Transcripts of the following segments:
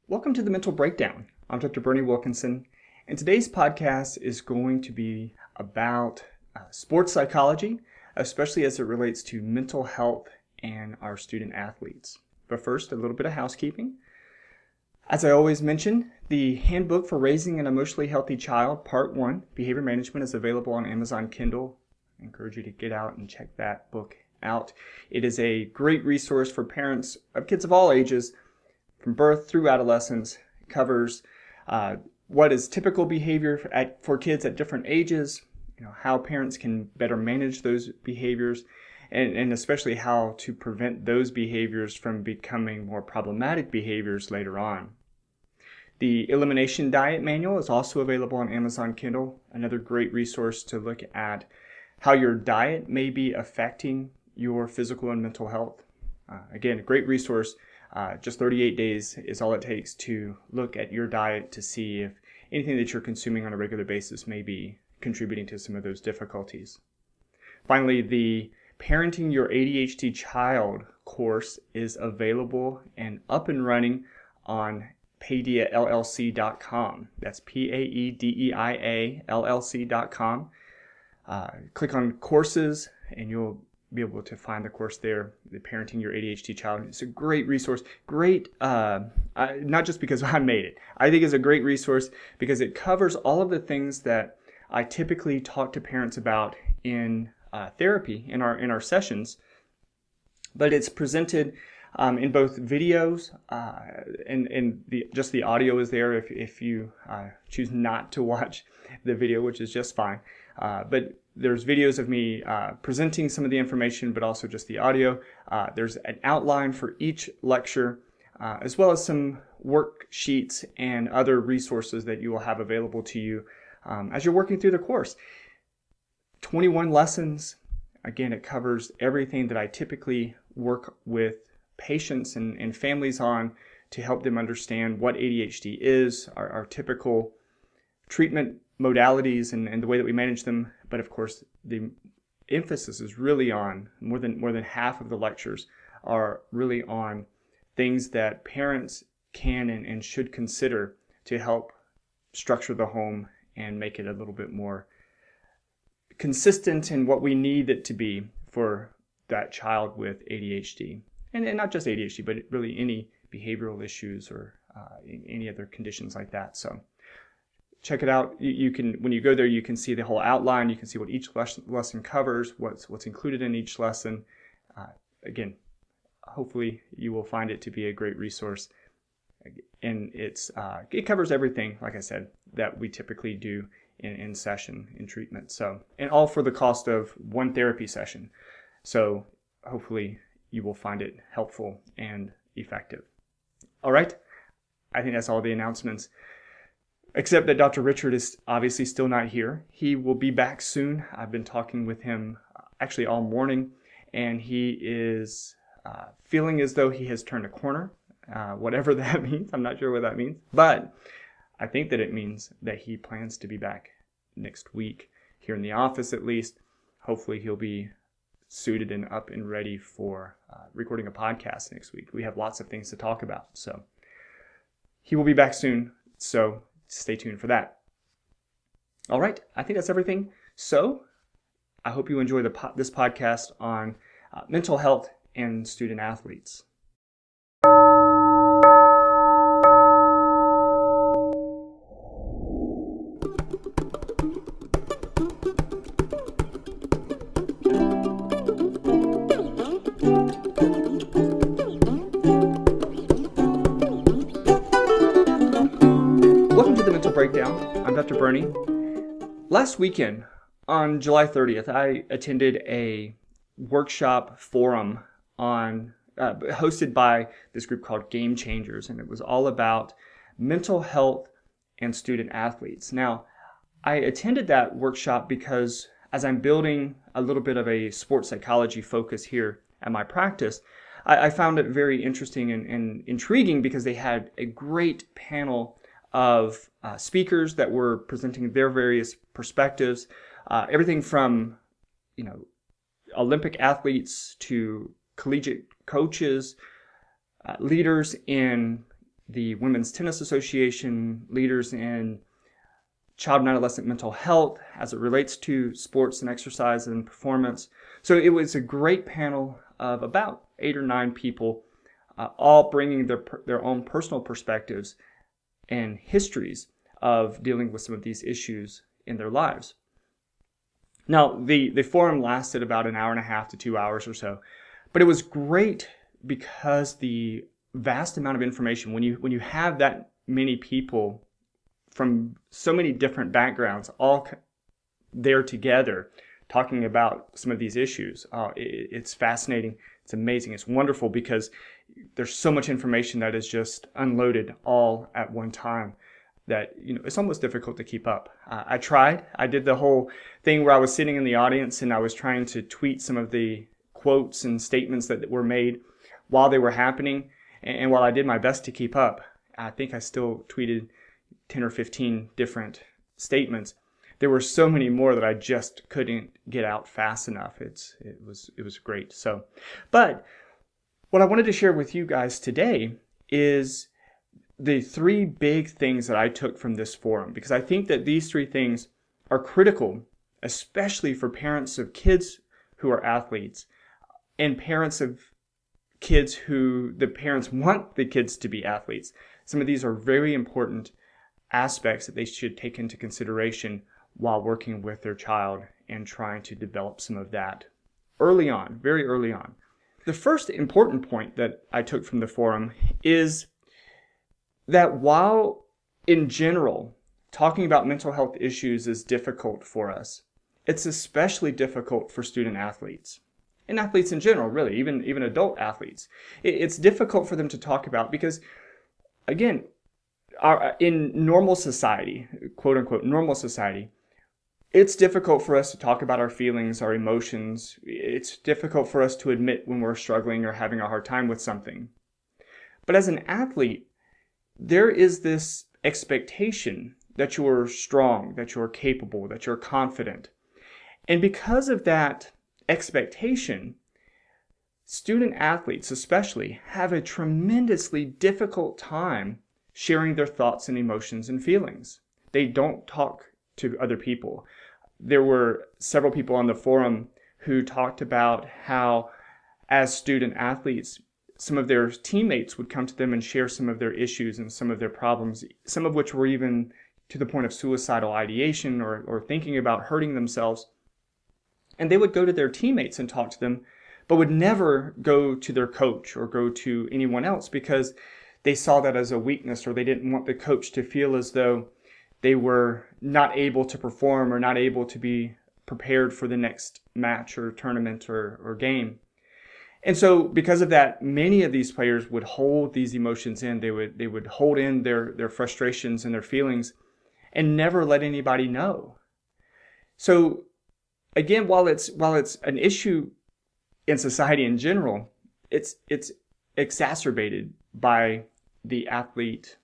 Welcome to the Mental Breakdown. I'm Dr. Berney Wilkinson, and today's podcast is going to be about sports psychology, especially as it relates to mental health and our student athletes. But first, a little bit of housekeeping. As I always mention, the Handbook for Raising an Emotionally Healthy Child, Part 1, Behavior Management, is available on Amazon Kindle. I encourage you to get out and check that book out. It is a great resource for parents of kids of all ages, from birth through adolescence. It covers what is typical behavior for kids at different ages, how parents can better manage those behaviors, and especially how to prevent those behaviors from becoming more problematic behaviors later on. The Elimination Diet Manual is also available on Amazon Kindle, another great resource to look at how your diet may be affecting your physical and mental health. Again, a great resource. Just 38 days is all it takes to look at your diet to see if anything that you're consuming on a regular basis may be contributing to some of those difficulties. Finally, the Parenting Your ADHD Child course is available and up and running on paediaLLC.com. That's PAEDEIA LLC.com. Click on courses and you'll be able to find the course there, the Parenting Your ADHD Child. It's a great resource. Great, not just because I made it. I think it's a great resource because it covers all of the things that I typically talk to parents about in therapy, in our sessions. But it's presented in both videos and just the audio is there if you choose not to watch the video, which is just fine. But there's videos of me presenting some of the information, but also just the audio. There's an outline for each lecture, as well as some worksheets and other resources that you will have available to you as you're working through the course. 21 lessons. Again, it covers everything that I typically work with patients and families on to help them understand what ADHD is, our typical treatment modalities and the way that we manage them. But of course, the emphasis is really on more than half of the lectures are really on things that parents can and should consider to help structure the home and make it a little bit more consistent in what we need it to be for that child with ADHD. And not just ADHD, but really any behavioral issues or any other conditions like that. So check it out. You can, when you go there, you can see the whole outline. You can see what each lesson covers, what's included in each lesson. Again, hopefully you will find it to be a great resource. And it covers everything, like I said, that we typically do in session, in treatment. So, and all for the cost of one therapy session. So hopefully you will find it helpful and effective. All right. I think that's all the announcements. Except that Dr. Richard is obviously still not here. He will be back soon. I've been talking with him actually all morning, and he is feeling as though he has turned a corner, whatever that means. I'm not sure what that means, but I think that it means that he plans to be back next week here in the office at least. Hopefully he'll be suited and up and ready for recording a podcast next week. We have lots of things to talk about, so he will be back soon. So stay tuned for that. All right, I think that's everything. So I hope you enjoy this podcast on mental health and student athletes. Welcome to the Mental Breakdown. I'm Dr. Berney. Last weekend, on July 30th, I attended a workshop forum hosted by this group called Game Changers, and it was all about mental health and student athletes. Now, I attended that workshop because as I'm building a little bit of a sports psychology focus here at my practice, I found it very interesting and intriguing because they had a great panel of speakers that were presenting their various perspectives, everything from Olympic athletes to collegiate coaches, leaders in the Women's Tennis Association, leaders in child and adolescent mental health as it relates to sports and exercise and performance. So it was a great panel of about 8 or 9 people, all bringing their own personal perspectives and histories of dealing with some of these issues in their lives. Now, the forum lasted about an hour and a half to 2 hours or so, but it was great because the vast amount of information, when you have that many people from so many different backgrounds all there together talking about some of these issues, it's fascinating, it's amazing, it's wonderful because there's so much information that is just unloaded all at one time that it's almost difficult to keep up. I did the whole thing where I was sitting in the audience and I was trying to tweet some of the quotes and statements that were made while they were happening. And while I did my best to keep up, I think I still tweeted 10 or 15 different statements. There were so many more that I just couldn't get out fast enough. It was great. But what I wanted to share with you guys today is the 3 big things that I took from this forum, because I think that these 3 things are critical, especially for parents of kids who are athletes and parents of kids who the parents want the kids to be athletes. Some of these are very important aspects that they should take into consideration while working with their child and trying to develop some of that early on, very early on. The first important point that I took from the forum is that while in general talking about mental health issues is difficult for us, it's especially difficult for student athletes and athletes in general, really, even adult athletes. It's difficult for them to talk about because, again, in normal society, quote unquote normal society, it's difficult for us to talk about our feelings, our emotions. It's difficult for us to admit when we're struggling or having a hard time with something. But as an athlete, there is this expectation that you're strong, that you're capable, that you're confident. And because of that expectation, student athletes especially have a tremendously difficult time sharing their thoughts and emotions and feelings. They don't talk to other people. There were several people on the forum who talked about how, as student athletes, some of their teammates would come to them and share some of their issues and some of their problems, some of which were even to the point of suicidal ideation or thinking about hurting themselves. And they would go to their teammates and talk to them, but would never go to their coach or go to anyone else because they saw that as a weakness, or they didn't want the coach to feel as though they were not able to perform or not able to be prepared for the next match or tournament or game. And so because of that, many of these players would hold these emotions in. They would hold in their frustrations and their feelings and never let anybody know. So again, while it's an issue in society in general, it's exacerbated by the athlete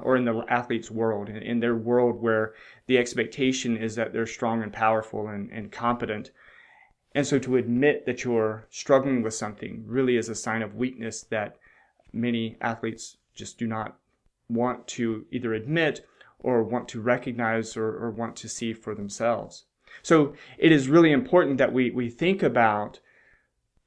or in the athlete's world, in their world where the expectation is that they're strong and powerful and competent. And so to admit that you're struggling with something really is a sign of weakness that many athletes just do not want to either admit or want to recognize or want to see for themselves. So it is really important that we think about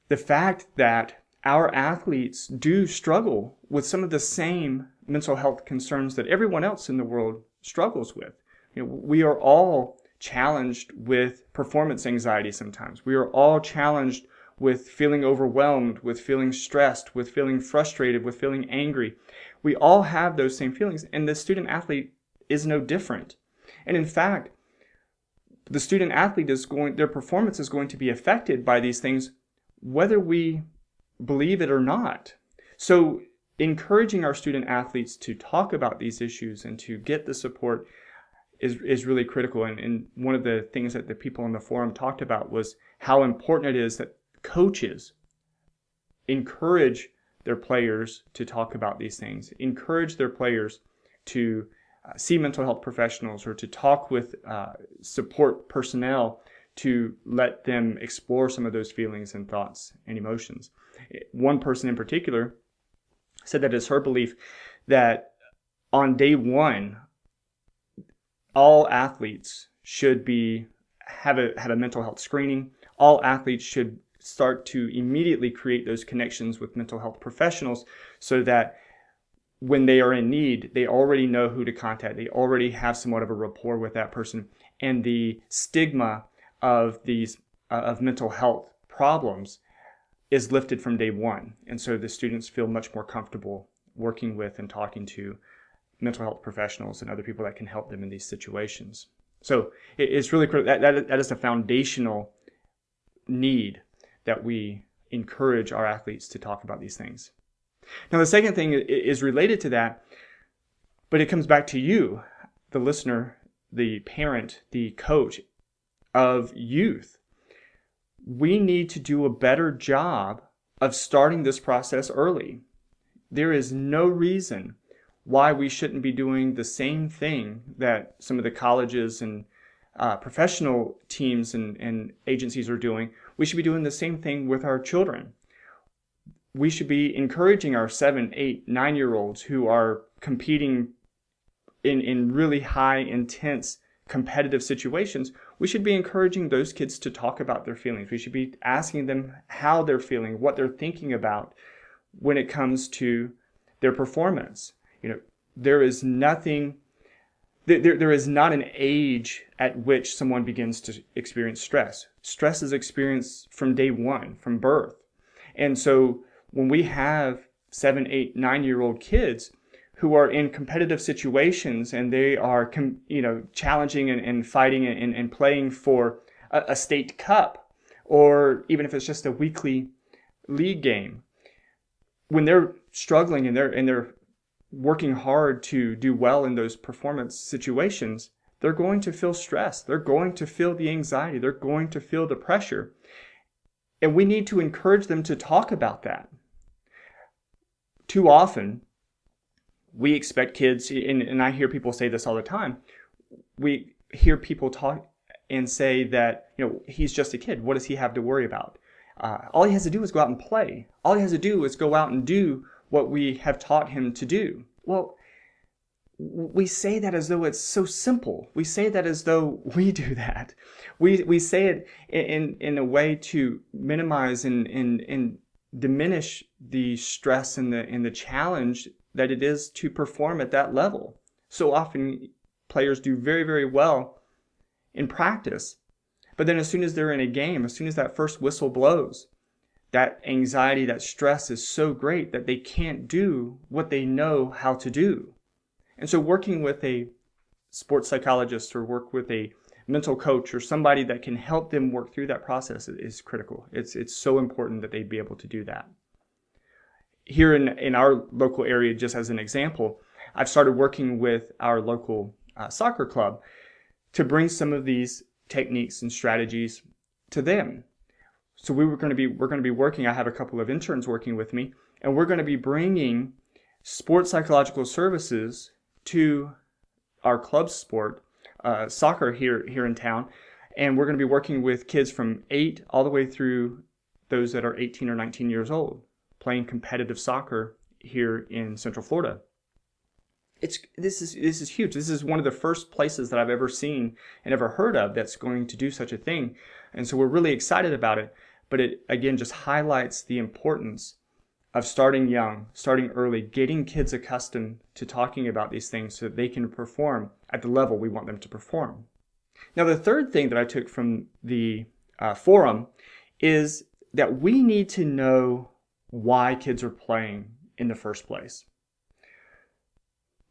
the fact that our athletes do struggle with some of the same mental health concerns that everyone else in the world struggles with. We are all challenged with performance anxiety sometimes. We are all challenged with feeling overwhelmed, with feeling stressed, with feeling frustrated, with feeling angry. We all have those same feelings, and the student athlete is no different. And in fact, the student athlete their performance is going to be affected by these things, whether we believe it or not. So encouraging our student athletes to talk about these issues and to get the support is really critical. And one of the things that the people on the forum talked about was how important it is that coaches encourage their players to talk about these things, encourage their players to see mental health professionals or to talk with support personnel to let them explore some of those feelings and thoughts and emotions. One person in particular said that it's her belief that on day one, all athletes should have a mental health screening. All athletes should start to immediately create those connections with mental health professionals so that when they are in need, they already know who to contact. They already have somewhat of a rapport with that person. And the stigma of mental health problems is lifted from day one. And so the students feel much more comfortable working with and talking to mental health professionals and other people that can help them in these situations. So it's really critical. That is a foundational need that we encourage our athletes to talk about these things. Now, the second thing is related to that, but it comes back to you, the listener, the parent, the coach of youth. We need to do a better job of starting this process early. There is no reason why we shouldn't be doing the same thing that some of the colleges and professional teams and agencies are doing. We should be doing the same thing with our children. We should be encouraging our 7, 8, 9-year-olds who are competing in really high, intense, competitive situations. We should be encouraging those kids to talk about their feelings. We should be asking them how they're feeling, what they're thinking about when it comes to their performance. There is nothing, there is not an age at which someone begins to experience stress. Stress is experienced from day one, from birth. And so when we have 7, 8, 9-year-old kids who are in competitive situations and they are, challenging and fighting and playing for a state cup, or even if it's just a weekly league game, when they're struggling and they're working hard to do well in those performance situations, they're going to feel stress. They're going to feel the anxiety. They're going to feel the pressure. And we need to encourage them to talk about that. Too often, we expect kids, and I hear people say this all the time, we hear people talk and say that, he's just a kid. What does he have to worry about? All he has to do is go out and play. All he has to do is go out and do what we have taught him to do. Well, we say that as though it's so simple. We say that as though we do that. We say it in a way to minimize and diminish the stress and the challenge that it is to perform at that level. So often players do very, very well in practice, but then as soon as they're in a game, as soon as that first whistle blows, that anxiety, that stress is so great that they can't do what they know how to do. And so working with a sports psychologist or work with a mental coach or somebody that can help them work through that process is critical. It's so important that they be able to do that. Here in our local area, just as an example, I've started working with our local soccer club to bring some of these techniques and strategies to them. So we're going to be working, I have a couple of interns working with me, and we're going to be bringing sports psychological services to our club sport, soccer here in town. And we're going to be working with kids from 8 all the way through those that are 18 or 19 years old, playing competitive soccer here in Central Florida. This is huge. This is one of the first places that I've ever seen and ever heard of that's going to do such a thing. And so we're really excited about it. But it, again, just highlights the importance of starting young, starting early, getting kids accustomed to talking about these things so that they can perform at the level we want them to perform. Now, the third thing that I took from the forum is that we need to know why kids are playing in the first place.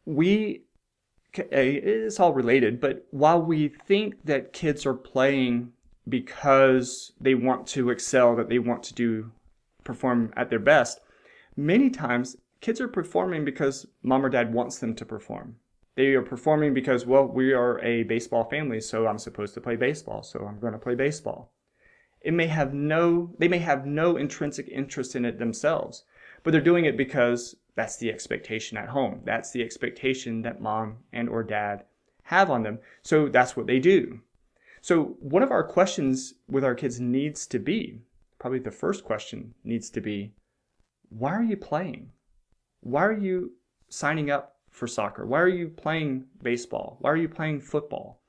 It's all related, but while we think that kids are playing because they want to excel, that they want to perform at their best, many times kids are performing because mom or dad wants them to perform. They are performing because, well, we are a baseball family, so I'm supposed to play baseball, so I'm going to play baseball. They may have no intrinsic interest in it themselves, but they're doing it because that's the expectation at home. That's the expectation that mom and or dad have on them. So that's what they do. So one of our questions with our kids needs to be, probably the first question needs to be, why are you playing? Why are you signing up for soccer? Why are you playing baseball? Why are you playing football?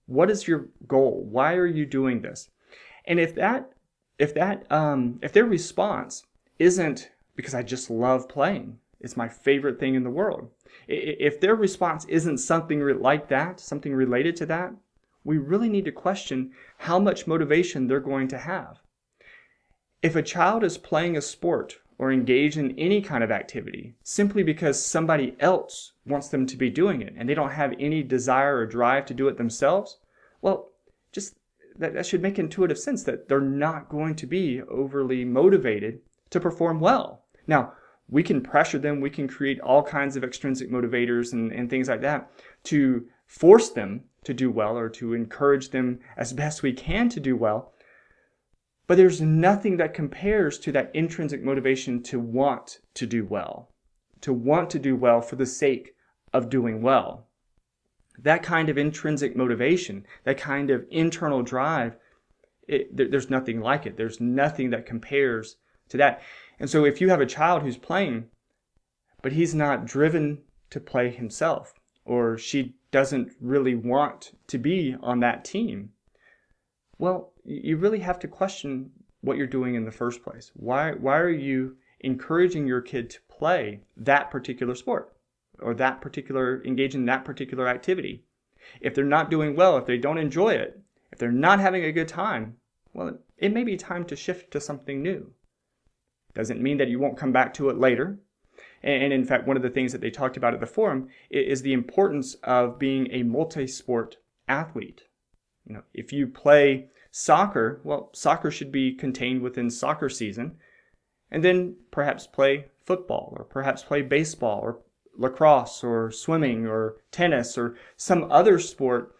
What is your goal? Why are you doing this? And if their response isn't because I just love playing, it's my favorite thing in the world. If their response isn't something like that, something related to that, we really need to question how much motivation they're going to have. If a child is playing a sport or engaged in any kind of activity simply because somebody else wants them to be doing it and they don't have any desire or drive to do it themselves, well, just that should make intuitive sense that they're not going to be overly motivated to perform well. Now, we can pressure them, we can create all kinds of extrinsic motivators and things like that to force them to do well or to encourage them as best we can to do well. But there's nothing that compares to that intrinsic motivation to want to do well for the sake of doing well. That kind of intrinsic motivation, that kind of internal drive, there's nothing like it. There's nothing that compares to that. And so if you have a child who's playing, but he's not driven to play himself, or she doesn't really want to be on that team, well, you really have to question what you're doing in the first place. Why are you encouraging your kid to play that particular sport or engage in that particular activity? If they're not doing well, if they don't enjoy it, if they're not having a good time, well, it may be time to shift to something new. Doesn't mean that you won't come back to it later. And in fact, one of the things that they talked about at the forum is the importance of being a multi-sport athlete. If you play soccer, well, soccer should be contained within soccer season, and then perhaps play football, or perhaps play baseball, or lacrosse, or swimming, or tennis, or some other sport,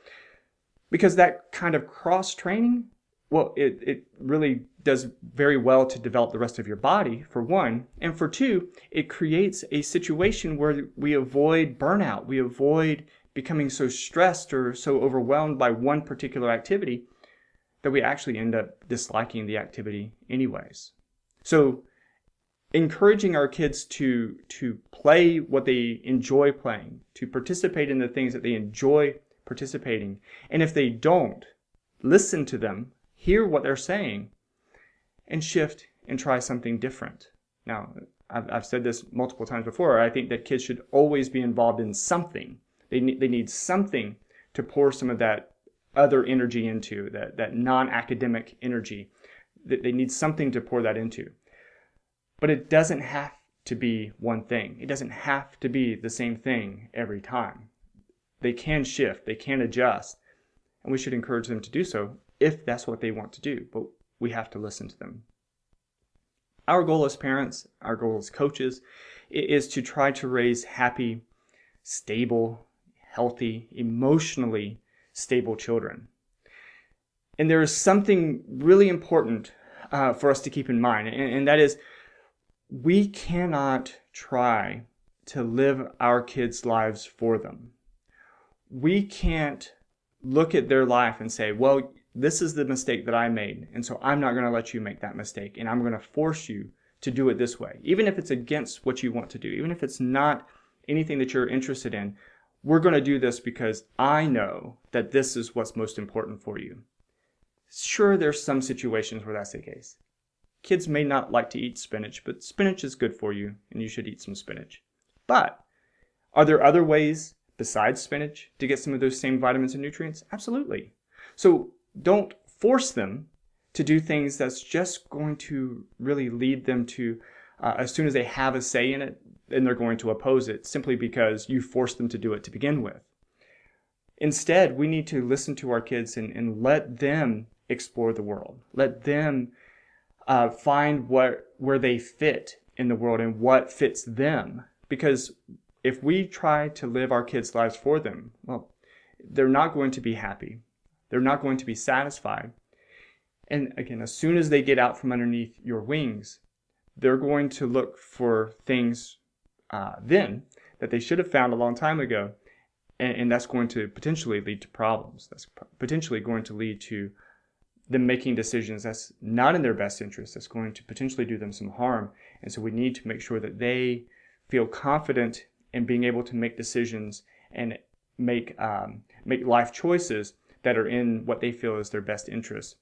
because that kind of cross-training, well, it really does very well to develop the rest of your body, for one, and for two, it creates a situation where we avoid burnout, we avoid becoming so stressed or so overwhelmed by one particular activity that we actually end up disliking the activity anyways. So encouraging our kids to play what they enjoy playing, to participate in the things that they enjoy participating, and if they don't, listen to them, hear what they're saying, and shift and try something different. Now, I've said this multiple times before, I think that kids should always be involved in something. They need something to pour some of that other energy into, that non-academic energy. They need something to pour that into. But it doesn't have to be one thing. It doesn't have to be the same thing every time. They can shift, they can adjust, and we should encourage them to do so if that's what they want to do, but we have to listen to them. Our goal as parents, our goal as coaches, is to try to raise happy, stable, healthy, emotionally stable children. And there is something really important for us to keep in mind, and that is we cannot try to live our kids' lives for them. We can't look at their life and say, well, this is the mistake that I made, and so I'm not going to let you make that mistake, and I'm going to force you to do it this way. Even if it's against what you want to do, even if it's not anything that you're interested in, we're going to do this because I know that this is what's most important for you. Sure, there's some situations where that's the case. Kids may not like to eat spinach, but spinach is good for you, and you should eat some spinach. But are there other ways besides spinach to get some of those same vitamins and nutrients? Absolutely. So don't force them to do things that's just going to really lead them to, as soon as they have a say in it, then they're going to oppose it simply because you forced them to do it to begin with. Instead, we need to listen to our kids and let them explore the world. Let them find where they fit in the world and what fits them. Because if we try to live our kids' lives for them, well, they're not going to be happy. They're not going to be satisfied. And again, as soon as they get out from underneath your wings, they're going to look for things then that they should have found a long time ago. And that's going to potentially lead to problems. That's potentially going to lead to them making decisions that's not in their best interest. That's going to potentially do them some harm. And so we need to make sure that they feel confident and being able to make decisions and make life choices that are in what they feel is their best interest.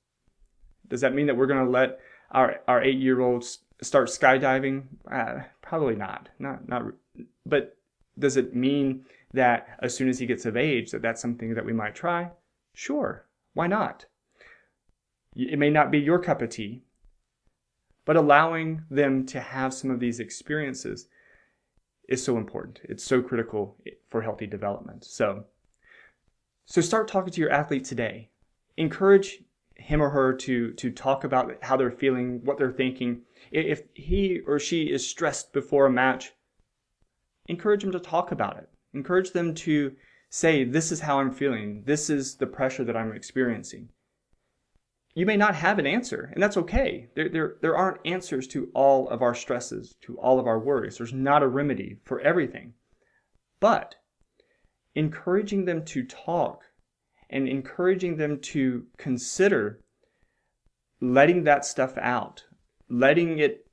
Does that mean that we're going to let our 8-year-olds start skydiving? Probably not. But does it mean that as soon as he gets of age that that's something that we might try? Sure. Why not? It may not be your cup of tea, but allowing them to have some of these experiences is so important. It's so critical for healthy development. So start talking to your athlete today. Encourage him or her to talk about how they're feeling, what they're thinking. If he or she is stressed before a match, encourage them to talk about it. Encourage them to say, this is how I'm feeling. This is the pressure that I'm experiencing. You may not have an answer, and that's okay. There aren't answers to all of our stresses, to all of our worries. There's not a remedy for everything. But encouraging them to talk and encouraging them to consider letting that stuff out, letting it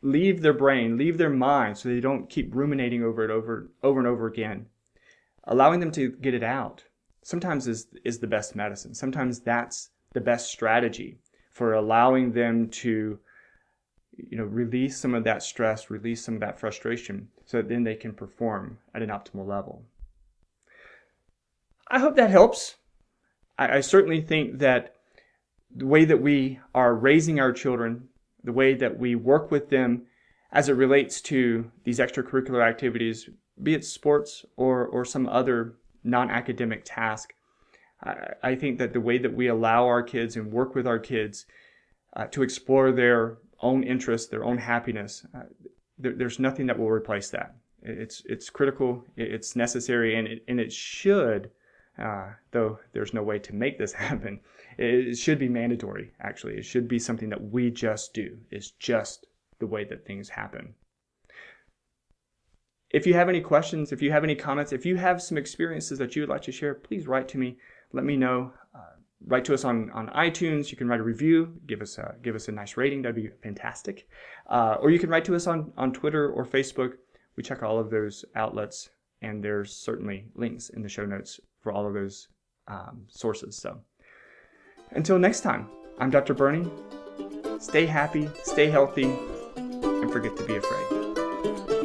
leave their brain, leave their mind so they don't keep ruminating over it over and over again. Allowing them to get it out sometimes is the best medicine. Sometimes that's the best strategy for allowing them to release some of that stress, release some of that frustration, so that then they can perform at an optimal level. I hope that helps. I certainly think that the way that we are raising our children, the way that we work with them as it relates to these extracurricular activities, be it sports or some other non-academic task, I think that the way that we allow our kids and work with our kids to explore their own interests, their own happiness, there's nothing that will replace that. It's critical, it's necessary, and it should, though there's no way to make this happen, it should be mandatory, actually. It should be something that we just do. It's just the way that things happen. If you have any questions, if you have any comments, if you have some experiences that you would like to share, please write to me. Let me know. Write to us on iTunes. You can write a review. Give us a nice rating. That'd be fantastic. Or you can write to us on Twitter or Facebook. We check all of those outlets, and there's certainly links in the show notes for all of those sources. So until next time, I'm Dr. Berney. Stay happy, stay healthy, and forget to be afraid.